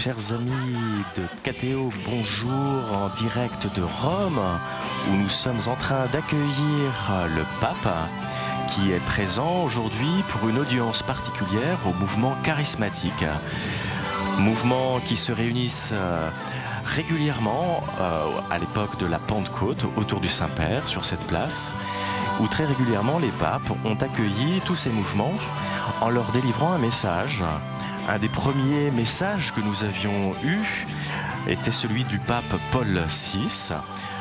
chers amis de KTO, bonjour en direct de Rome où nous sommes en train d'accueillir le pape qui est présent aujourd'hui pour une audience particulière au mouvement charismatique. Mouvement qui se réunissent régulièrement à l'époque de la Pentecôte autour du Saint-Père sur cette place où très régulièrement les papes ont accueilli tous ces mouvements en leur délivrant un message. Un des premiers messages que nous avions eu était celui du pape Paul VI,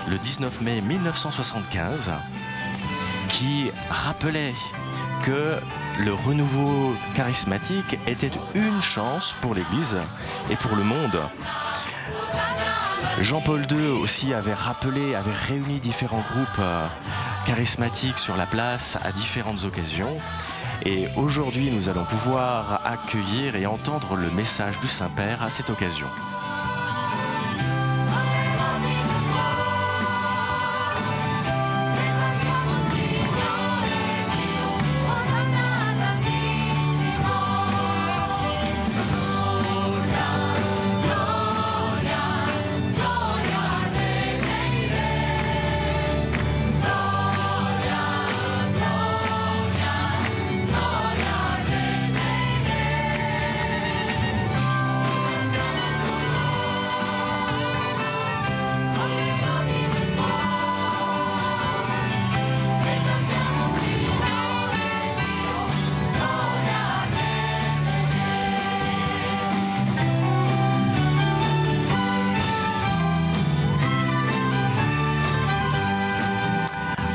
le 19 mai 1975, qui rappelait que le renouveau charismatique était une chance pour l'Église et pour le monde. Jean-Paul II aussi avait réuni différents groupes charismatiques sur la place à différentes occasions. Et aujourd'hui, nous allons pouvoir accueillir et entendre le message du Saint-Père à cette occasion.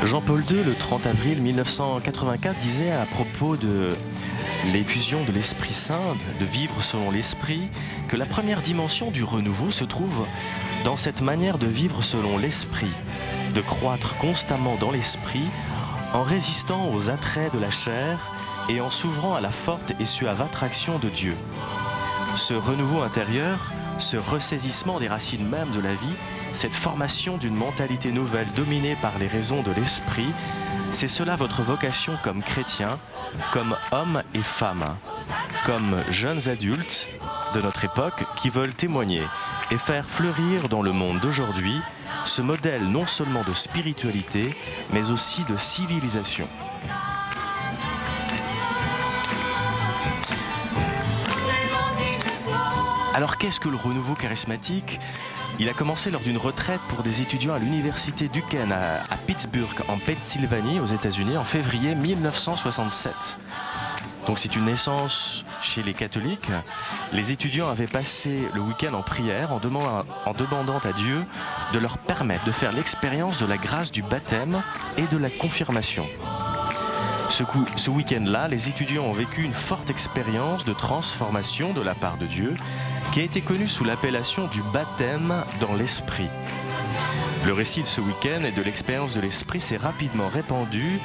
Jean-Paul II, le 30 avril 1984, disait à propos de l'effusion de l'Esprit Saint, de vivre selon l'Esprit, que la première dimension du renouveau se trouve dans cette manière de vivre selon l'Esprit, de croître constamment dans l'Esprit, en résistant aux attraits de la chair et en s'ouvrant à la forte et suave attraction de Dieu. Ce renouveau intérieur, ce ressaisissement des racines mêmes de la vie, cette formation d'une mentalité nouvelle dominée par les raisons de l'esprit, c'est cela votre vocation comme chrétien, comme hommes et femmes, comme jeunes adultes de notre époque qui veulent témoigner et faire fleurir dans le monde d'aujourd'hui ce modèle non seulement de spiritualité, mais aussi de civilisation. Alors qu'est-ce que le renouveau charismatique ? Il a commencé lors d'une retraite pour des étudiants à l'université Duquesne à Pittsburgh, en Pennsylvanie, aux États-Unis, en février 1967. Donc c'est une naissance chez les catholiques. Les étudiants avaient passé le week-end en prière en demandant à Dieu de leur permettre de faire l'expérience de la grâce du baptême et de la confirmation. Ce week-end-là, les étudiants ont vécu une forte expérience de transformation de la part de Dieu qui a été connue sous l'appellation du baptême dans l'esprit. Le récit de ce week-end et de l'expérience de l'esprit s'est rapidement répandu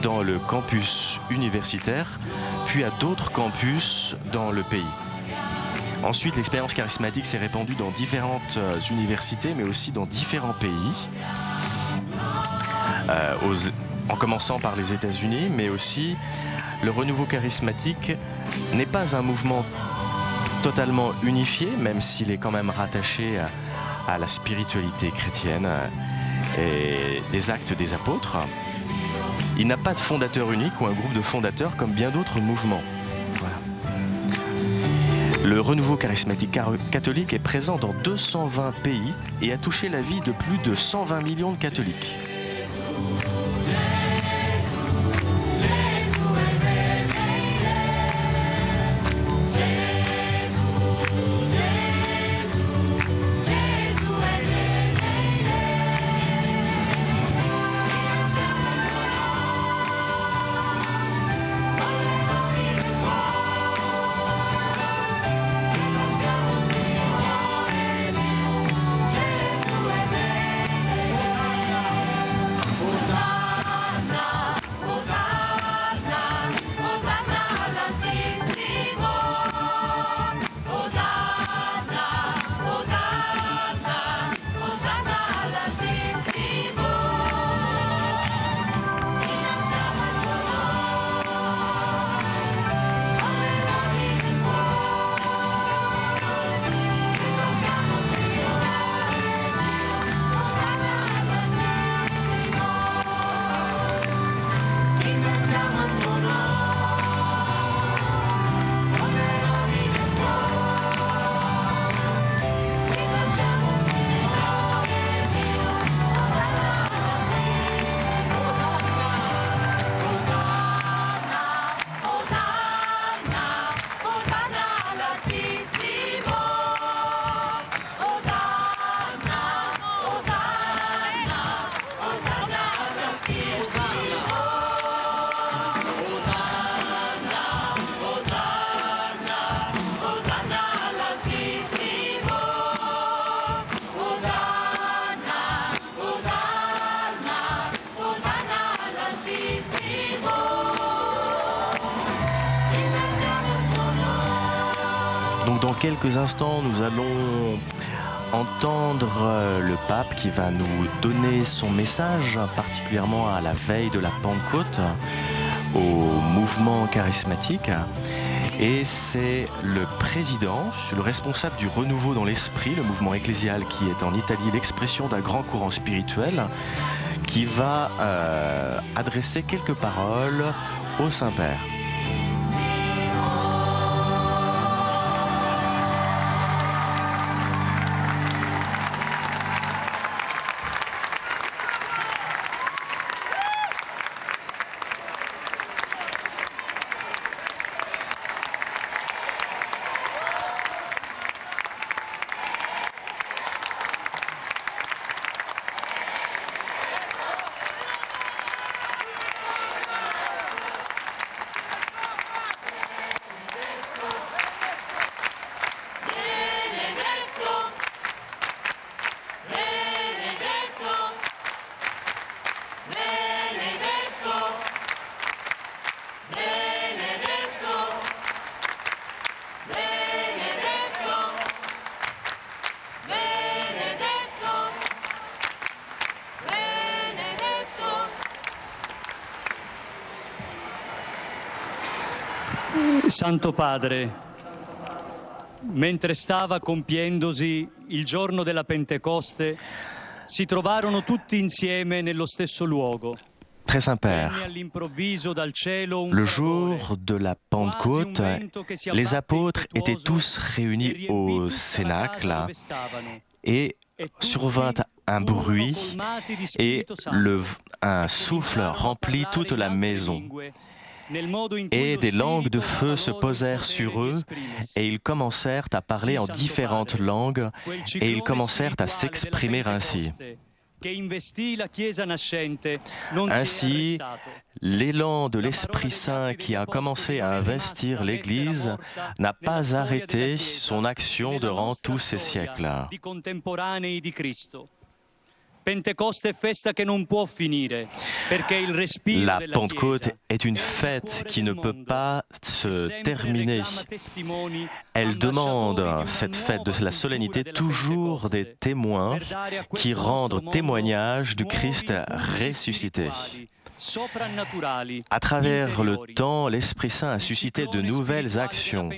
dans le campus universitaire, puis à d'autres campus dans le pays. Ensuite, l'expérience charismatique s'est répandue dans différentes universités, mais aussi dans différents pays. En commençant par les États-Unis, mais aussi le renouveau charismatique n'est pas un mouvement totalement unifié, même s'il est quand même rattaché à la spiritualité chrétienne et des actes des apôtres. Il n'a pas de fondateur unique ou un groupe de fondateurs comme bien d'autres mouvements. Voilà. Le renouveau charismatique catholique est présent dans 220 pays et a touché la vie de plus de 120 millions de catholiques. Donc dans quelques instants, nous allons entendre le pape qui va nous donner son message, particulièrement à la veille de la Pentecôte, au mouvement charismatique. Et c'est le président, le responsable du renouveau dans l'esprit, le mouvement ecclésial qui est en Italie l'expression d'un grand courant spirituel, qui va adresser quelques paroles au Saint-Père. Santo Padre, mentre stava compiendosi il giorno della Pentecoste, si trovarono tutti insieme nello stesso luogo. Très Saint-Père, le jour de la Pentecôte, les apôtres étaient tous réunis au Cénacle et survint un bruit et un souffle remplit toute la maison. Et des langues de feu se posèrent sur eux, et ils commencèrent à parler en différentes langues, et ils commencèrent à s'exprimer ainsi. Ainsi, l'élan de l'Esprit Saint qui a commencé à investir l'Église n'a pas arrêté son action durant tous ces siècles. La Pentecôte est une fête qui ne peut pas se terminer. Elle demande, cette fête de la solennité, toujours des témoins qui rendent témoignage du Christ ressuscité. À travers le temps, l'Esprit Saint a suscité de nouvelles actions.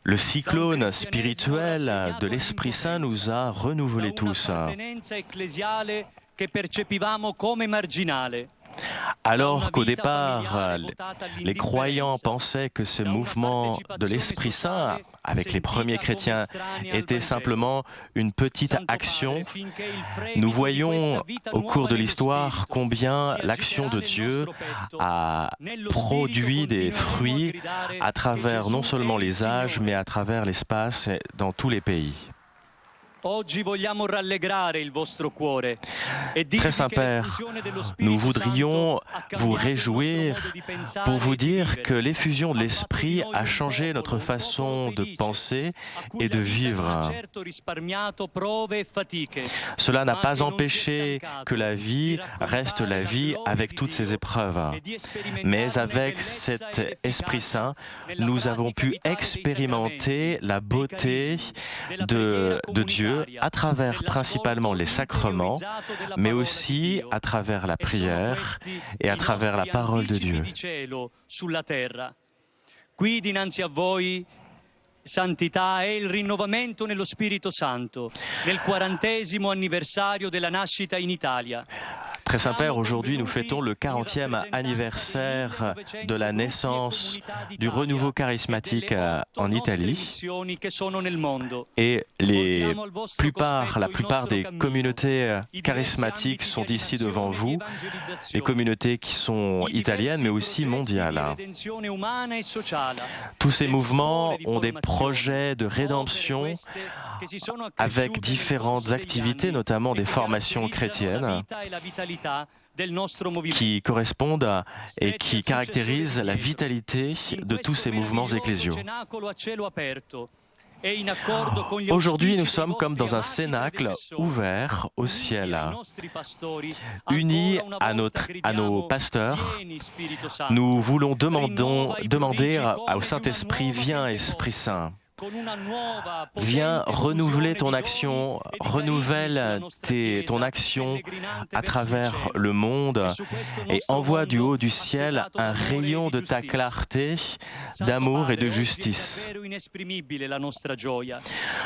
Le cyclone spirituel de l'Esprit Saint nous a renouvelés tous. Alors qu'au départ, les croyants pensaient que ce mouvement de l'Esprit Saint, avec les premiers chrétiens, était simplement une petite action, nous voyons au cours de l'histoire combien l'action de Dieu a produit des fruits à travers non seulement les âges, mais à travers l'espace et dans tous les pays. Très Saint-Père, nous voudrions vous réjouir pour vous dire que l'effusion de l'Esprit a changé notre façon de penser et de vivre. Cela n'a pas empêché que la vie reste la vie avec toutes ses épreuves. Mais avec cet Esprit Saint, nous avons pu expérimenter la beauté de Dieu à travers principalement les sacrements, mais aussi à travers la prière et à travers la parole de Dieu. Qui dinanzi a voi, santità, è il rinnovamento nello Spirito Santo, nel 40° anniversario della nascita in Italia. Très Saint-Père, aujourd'hui nous fêtons le 40e anniversaire de la naissance du renouveau charismatique en Italie. Et la plupart des communautés charismatiques sont ici devant vous, les communautés qui sont italiennes mais aussi mondiales. Tous ces mouvements ont des projets de rédemption avec différentes activités, notamment des formations chrétiennes, qui correspondent et qui caractérisent la vitalité de tous ces mouvements ecclésiaux. Aujourd'hui, nous sommes comme dans un cénacle ouvert au ciel. Unis à nos pasteurs, nous voulons demander au Saint-Esprit, viens Esprit Saint. Viens renouveler ton action, renouvelle ton action à travers le monde et envoie du haut du ciel un rayon de ta clarté, d'amour et de justice.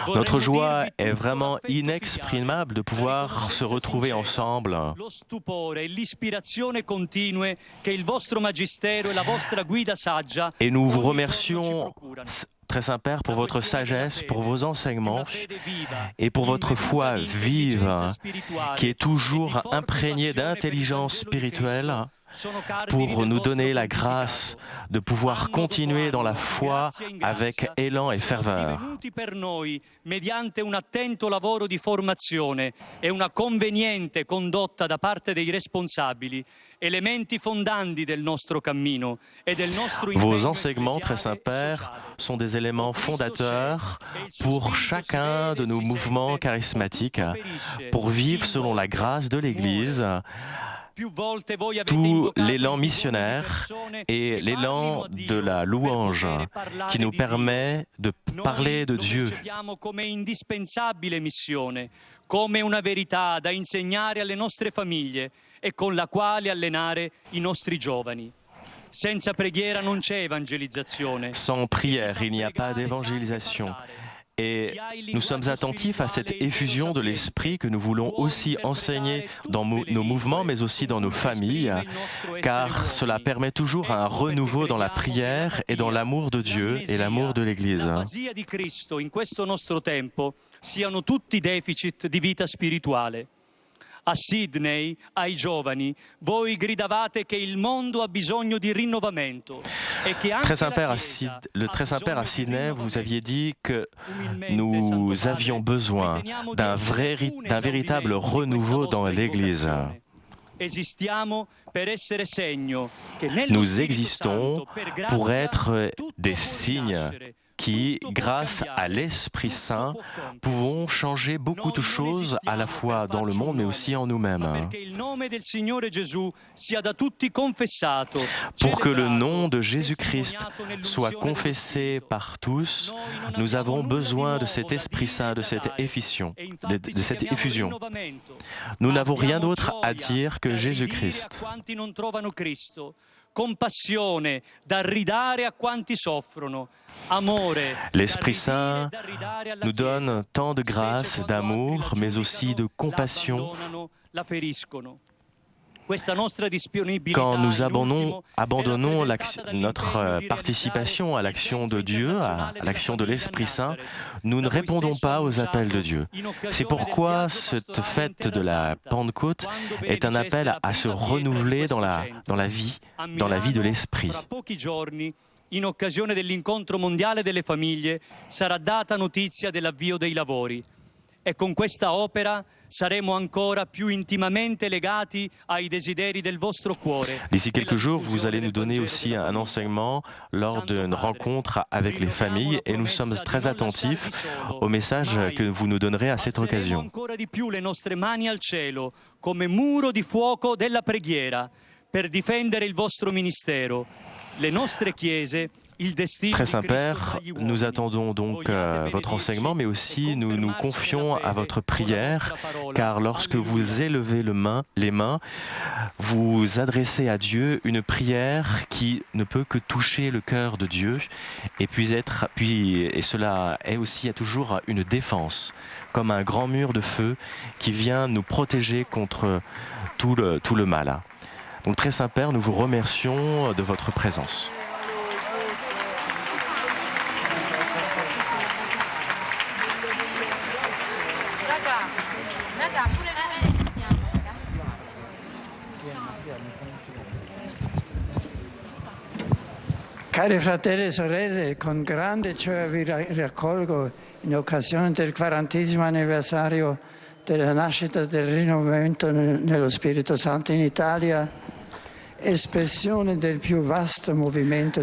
Notre joie est vraiment inexprimable de pouvoir se retrouver ensemble. Et nous vous remercions, Très Saint-Père, pour votre sagesse, pour vos enseignements et pour votre foi vive qui est toujours imprégnée d'intelligence spirituelle pour nous donner la grâce de pouvoir continuer dans la foi avec élan et ferveur. Mediante un attento lavoro di formazione e una conveniente condotta da parte dei responsabili, elementi fondanti del nostro cammino e del nostro impegno. Vos enseignements, Très Saint-Père, sont des éléments fondateurs pour chacun de nos mouvements charismatiques, pour vivre selon la grâce de l'Église, tout l'élan missionnaire et l'élan de la louange qui nous permet de parler de Dieu. Come una verità da insegnare alle nostre famiglie e con la quale allenare i nostri giovani. Senza preghiera non c'è evangelizzazione. Sans prière, il n'y a pas d'évangélisation. Et nous sommes attentifs à cette effusion de l'Esprit que nous voulons aussi enseigner dans nos mouvements, mais aussi dans nos familles, car cela permet toujours un renouveau dans la prière et dans l'amour de Dieu et l'amour de l'Église. Siano tutti deficit di vita spirituale. A Sydney, ai giovani, voi gridavate che il mondo ha bisogno di rinnovamento e che anche le Très Saint-Père à Sydney, vous aviez dit que nous avions besoin d'un véritable renouveau dans l'Église. Nous existons pour être des signes qui, grâce à l'Esprit Saint, pouvons changer beaucoup de choses à la fois dans le monde mais aussi en nous-mêmes. Pour que le nom de Jésus-Christ soit confessé par tous, nous avons besoin de cet Esprit Saint, de cette effusion. Nous n'avons rien d'autre à dire que Jésus-Christ. Compassione da ridare a quanti soffrono, amore. L'Esprit Saint nous donne tant de grâce, d'amour, mais aussi de compassion. Quand nous abandonnons notre participation à l'action de Dieu, à l'action de l'Esprit Saint, nous ne répondons pas aux appels de Dieu. C'est pourquoi cette fête de la Pentecôte est un appel à se renouveler dans la vie de l'Esprit. In occasione dell'incontro mondiale delle famiglie sarà data notizia dell'avvio dei lavori. E con questa opera saremo ancora più intimamente legati ai desideri del vostro cuore. D'ici quelques jours, vous allez nous donner aussi un enseignement lors d'une rencontre avec les familles et nous sommes très attentifs au message que vous nous donnerez à cette occasion. Ancora di più le nostre mani al cielo come muro di fuoco della preghiera per difendere il vostro ministero. Le nostre chiese. Très Saint-Père, nous attendons donc votre enseignement, mais aussi nous nous confions à votre prière, car lorsque vous élevez les mains, vous adressez à Dieu une prière qui ne peut que toucher le cœur de Dieu, et cela est aussi toujours une défense, comme un grand mur de feu qui vient nous protéger contre tout le mal. Donc Très Saint-Père, nous vous remercions de votre présence. Cari fratelli e sorelle, con grande gioia vi raccolgo in occasione del 40° anniversario della nascita del rinnovamento nello Spirito Santo in Italia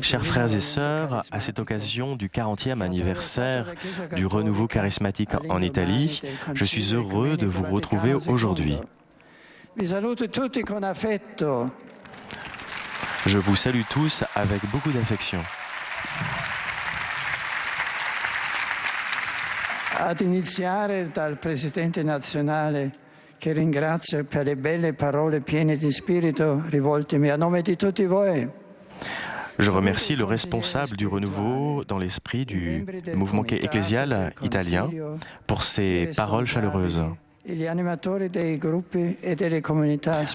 Chers frères et sœurs, à cette occasion du 40e anniversaire du renouveau charismatique en Italie, je suis heureux de vous retrouver aujourd'hui. Je vous salue tous avec beaucoup d'affection. Ad iniziare dal Presidente nazionale, che ringrazio per le belle parole piene di spirito rivoltemi a nome di tutti voi. Je remercie le responsable du renouveau dans l'esprit du mouvement ecclésial italien pour ses paroles chaleureuses.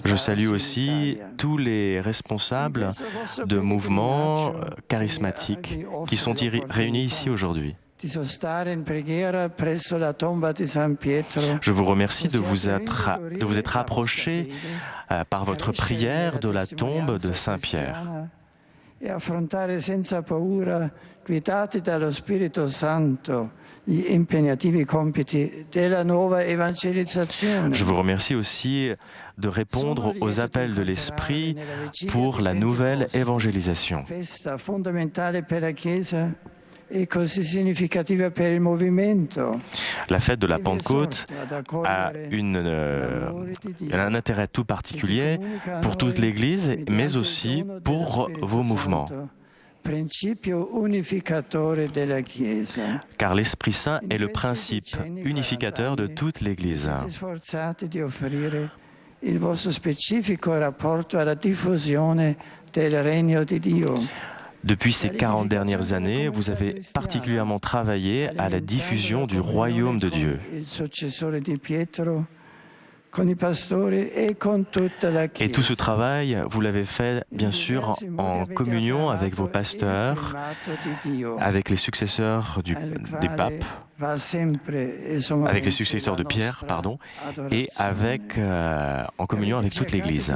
Je salue aussi tous les responsables de mouvements charismatiques qui sont réunis ici aujourd'hui. Je vous remercie de vous être approchés par votre prière de la tombe de Saint-Pierre. E affrontare senza paura, guidati dallo Spirito Santo, gli impegnativi compiti della nuova evangelizzazione. Je vous remercie aussi de répondre aux appels de l'Esprit pour la nouvelle évangélisation. Festa fondamentale per la Chiesa e così significativa per il movimento. La fête de la Pentecôte a un intérêt tout particulier pour toute l'Église, mais aussi pour vos mouvements. Car l'Esprit Saint est le principe unificateur de toute l'Église. Il vostro specifico rapporto alla diffusione del regno di Dio. Depuis ces 40 dernières années, vous avez particulièrement travaillé à la diffusion du royaume de Dieu. Et tout ce travail, vous l'avez fait bien sûr en communion avec vos pasteurs, avec les successeurs des papes, avec les successeurs de Pierre, pardon, et en communion avec toute l'Église.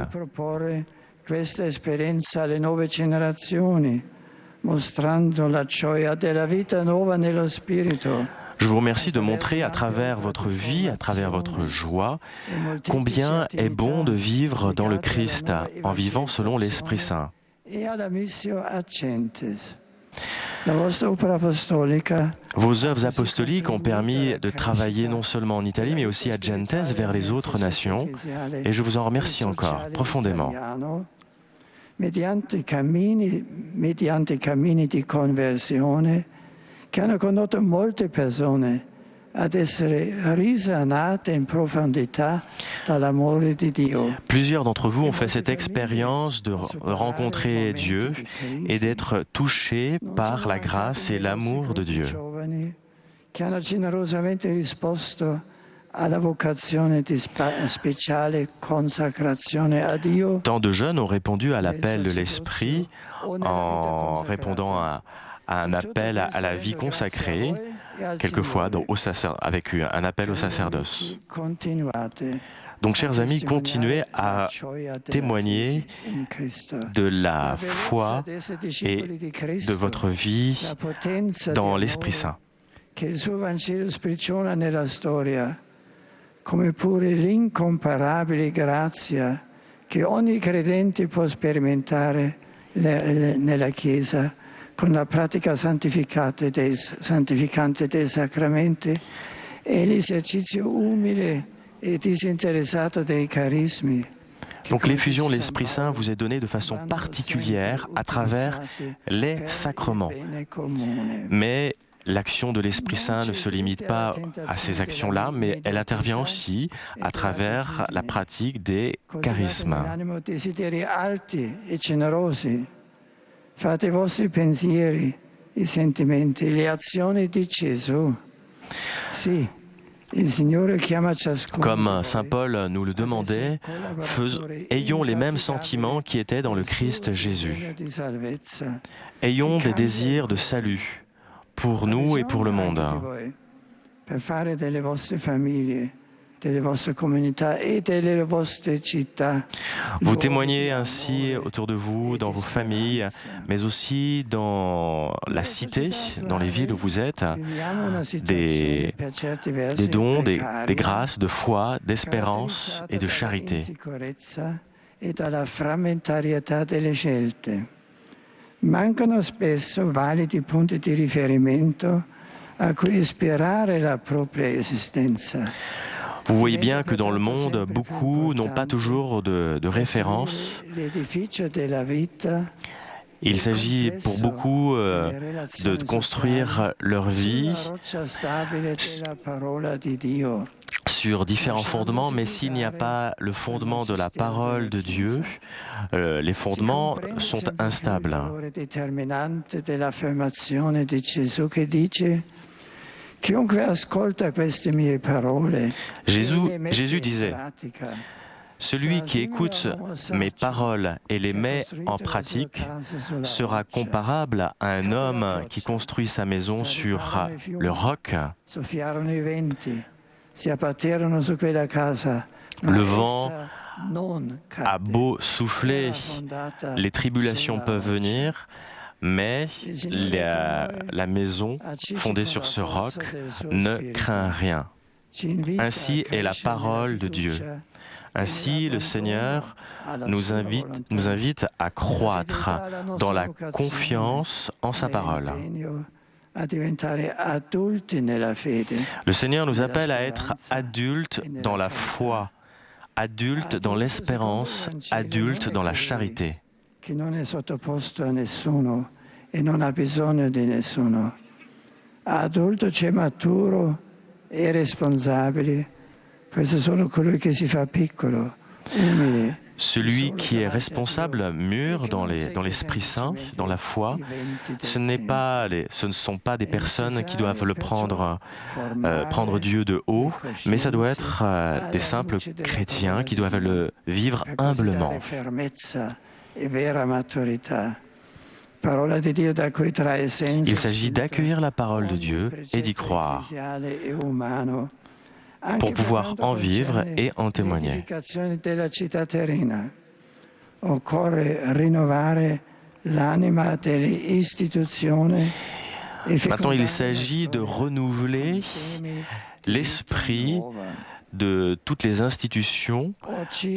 Je vous remercie de montrer à travers votre vie, à travers votre joie, combien est bon de vivre dans le Christ, en vivant selon l'Esprit Saint. Vos œuvres apostoliques ont permis de travailler non seulement en Italie, mais aussi à Gentes, vers les autres nations, et je vous en remercie encore profondément. Mediante cammini di conversione che hanno condotto molte persone ad essere risanate in profondità dall'amore di Dio. Plusieurs d'entre vous ont fait cette expérience de rencontrer Dieu et d'être touchés par la grâce et l'amour de Dieu. Che hanno generosamente risposto alla vocazione di speciale consacrazione a Dio. Tant de jeunes ont répondu à l'appel de l'Esprit en répondant à un appel à la vie consacrée, quelquefois avec un appel au sacerdoce. Donc, chers amis, continuez à témoigner de la foi et de votre vie dans l'Esprit Saint. Come pure l'incomparabile grazia che ogni credente può sperimentare nella Chiesa con la pratica santificante dei sacramenti e l'esercizio umile et disinteressato dei carismi. Donc l'effusion de l'Esprit Saint vous est donnée de façon particulière à travers les sacrements. Mais l'action de l'Esprit Saint ne se limite pas à ces actions-là, mais elle intervient aussi à travers la pratique des charismes. Fate i vostri pensieri, i sentimenti, le azioni di Gesù. Sì, il Signore chiama ciascuno. Comme saint Paul nous le demandait, ayons les mêmes sentiments qui étaient dans le Christ Jésus. Ayons des désirs de salut pour nous et pour le monde. Per fare delle vostre famiglie, delle vostre comunità e delle vostre città. Vous témoignez ainsi autour de vous, dans vos familles, mais aussi dans la cité, dans les villes où vous êtes, des dons, des grâces de foi, d'espérance et de charité. e dalla frammentarietà delle scelte. Mancano spesso validi punti di riferimento à cui ispirare la propria esistenza. Vous voyez bien que dans le monde, beaucoup n'ont pas toujours de référence. Il s'agit pour beaucoup de construire leur vie sur différents fondements, mais s'il n'y a pas le fondement de la parole de Dieu, les fondements sont instables. Jésus disait, « Celui qui écoute mes paroles et les met en pratique sera comparable à un homme qui construit sa maison sur le roc. Le vent a beau souffler, les tribulations peuvent venir, mais la maison fondée sur ce roc ne craint rien. Ainsi est la parole de Dieu. Ainsi, le Seigneur nous invite à croître dans la confiance en sa parole. Le Seigneur nous appelle à être adultes dans la foi, adultes dans l'espérance, adultes dans la charité. Che non è sottoposto a nessuno e non ha bisogno di nessuno. Adulto c'è maturo e responsabile, questo è solo colui che si fa piccolo, umile. Celui qui est responsable, mûr dans l'Esprit Saint, dans la foi, ce ne sont pas des personnes qui doivent prendre Dieu de haut, mais ça doit être des simples chrétiens qui doivent le vivre humblement. Il s'agit d'accueillir la parole de Dieu et d'y croire pour pouvoir en vivre et en témoigner. Maintenant, il s'agit de renouveler l'esprit de toutes les institutions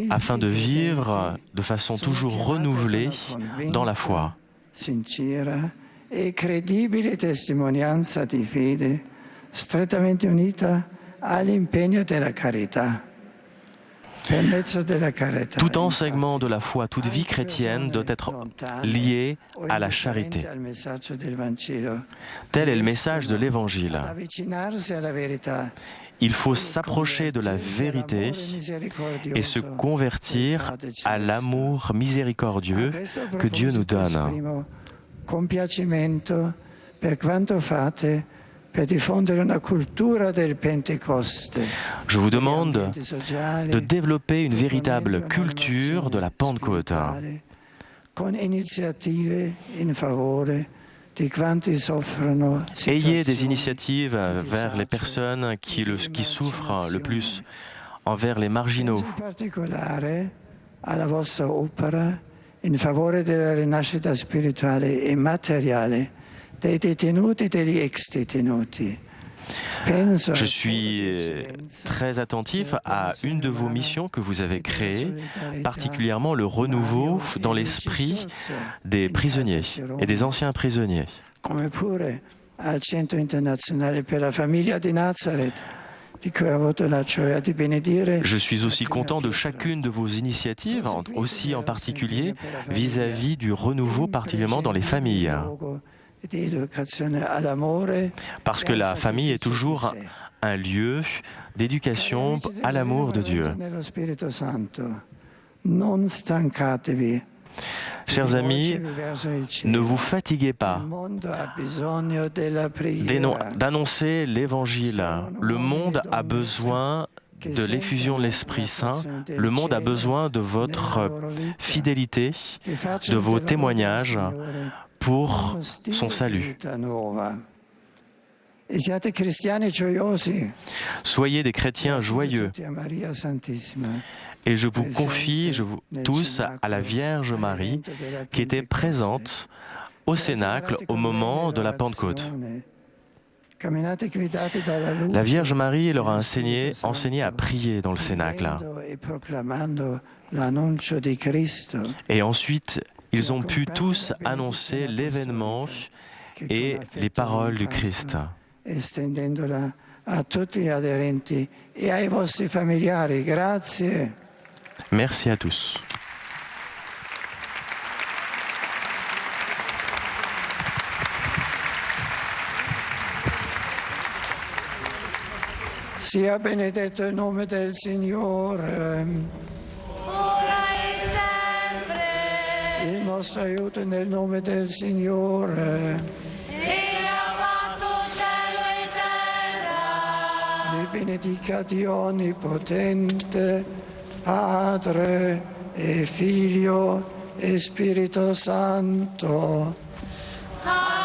afin de vivre de façon toujours renouvelée dans la foi. Sincera e credibile testimonianza di fede, strettamente unita all'impegno della carità. Tout enseignement de la foi, toute vie chrétienne doit être lié à la charité. Tel est le message de l'Évangile. Il faut s'approcher de la vérité et se convertir à l'amour miséricordieux que Dieu nous donne. Je vous demande de développer une véritable culture de la Pentecôte. Ayez des initiatives vers les personnes qui souffrent le plus, envers les marginaux. In favore della rinascita spirituale e materiale dei detenuti e degli ex-detenuti. Je suis très attentif à une de vos missions que vous avez créées, particulièrement le renouveau dans l'esprit des prisonniers et des anciens prisonniers. Come pure al Centro Internazionale per la Famiglia di Nazareth. Je suis aussi content de chacune de vos initiatives, aussi en particulier vis-à-vis du renouveau, particulièrement dans les familles. Parce que la famille est toujours un lieu d'éducation à l'amour de Dieu. Chers amis, ne vous fatiguez pas d'annoncer l'Évangile. Le monde a besoin de l'effusion de l'Esprit Saint. Le monde a besoin de votre fidélité, de vos témoignages pour son salut. Soyez des chrétiens joyeux. Et je vous confie tous à la Vierge Marie qui était présente au Cénacle au moment de la Pentecôte. camminate guidate dalla luce, La Vierge Marie leur a enseigné à prier dans le Cénacle. vivendo e proclamando l'annuncio di Cristo, Et ensuite, ils ont pu tous annoncer l'événement che et con affetto les paroles du mancato, Christ. estendendola a tutti gli aderenti e ai vostri familiari. Grazie. Merci à tous. Sia benedetto il nome del Signore. ora e sempre, Il nostro aiuto è nel nome del Signore. e ha fatto cielo e terra. Vi benedica Dio Onnipotente, Padre e Figlio e Spirito Santo. Alleluia.